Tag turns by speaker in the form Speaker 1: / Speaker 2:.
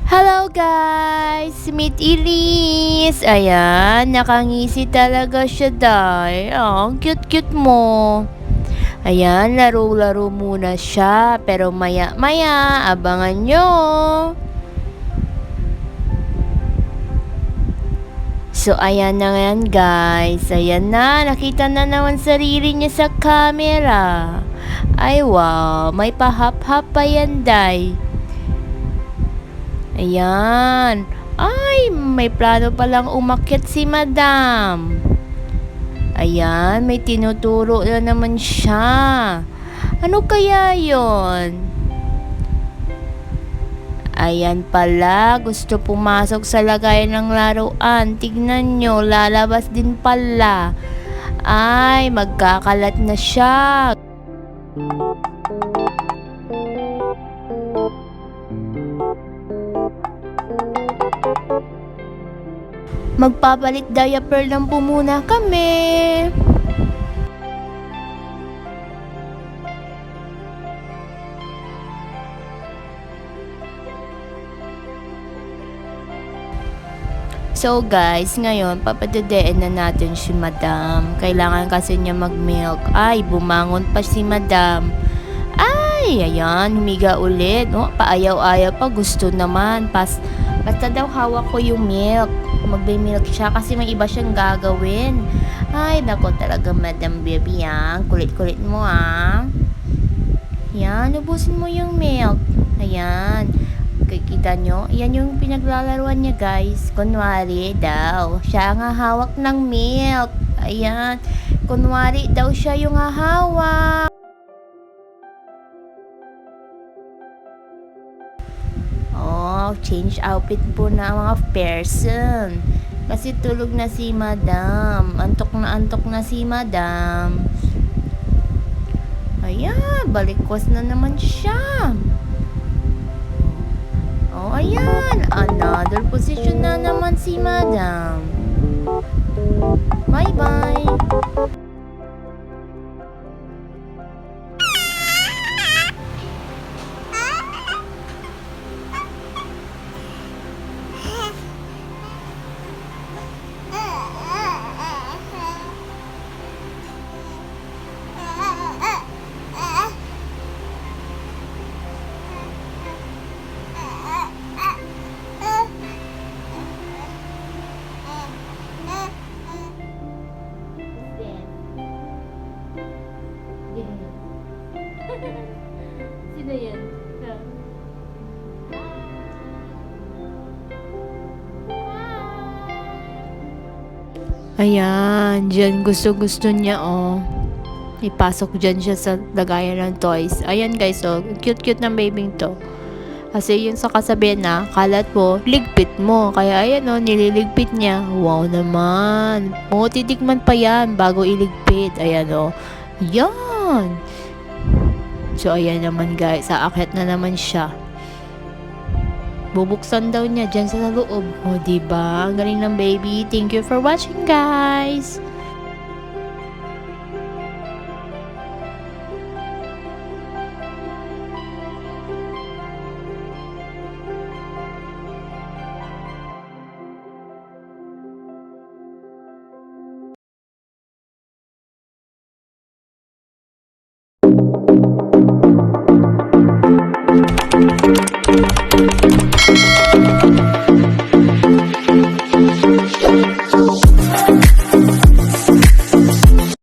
Speaker 1: Hello guys! Meet Elise! Ayan, nakangisi talaga siya dahil. Oh, ang cute-cute mo. Ayan, laro-laro muna siya. Pero maya-maya, abangan nyo. So, ayan na yan guys. Ayan na, nakita na naman sarili niya sa camera. Ay wow, may pahap-hap pa yan, day. Ayan. Ay, may plano palang umakyat si madam. Ayan, may tinuturo na naman siya. Ano kaya yon? Ayan pala, gusto pumasok sa lagayan ng laruan. Tignan nyo, lalabas din pala. Ay, magkakalat na siya. Magpapalit diaper lang po muna kami. So guys, ngayon papadedeen na natin si madam. Kailangan kasi niya mag-milk. Ay, bumangon pa si madam. Ay, ayan, humiga ulit. Oh, paayaw-ayaw pa, gusto naman. Basta daw hawak ko yung milk. Magbe-milk siya kasi may iba siyang gagawin. Ay, nako talaga madam baby ah. Kulit-kulit mo ah. Yan, ubusin mo yung milk. Ayan. Kita nyo? Yan yung pinaglalaruan niya guys. Kunwari daw, siya ang hahawak ng milk. Ayan. Kunwari daw siya yung hahawak. Oh, change outfit po na mga person. Kasi tulog na si madam. Antok na si madam. Ayan, balikwas na naman siya. Oh, ayan. Another position na naman si madam. Bye-bye. Sino yan? Ayan, dyan gusto-gusto niya oh. Ipasok dyan siya sa lagayan ng toys. Ayan guys oh, cute-cute ng baby to. Kasi yun sa kasabihan na, kalat mo, ligpit mo. Kaya ayan oh, nililigpit niya. Wow naman. O, titikman pa yan bago iligpit. Ayan oh. Yan. So, ayan naman guys, aakyat na naman siya. Bubuksan daw niya dyan sa loob. O, diba? Ang galing ng baby. Thank you for watching, guys!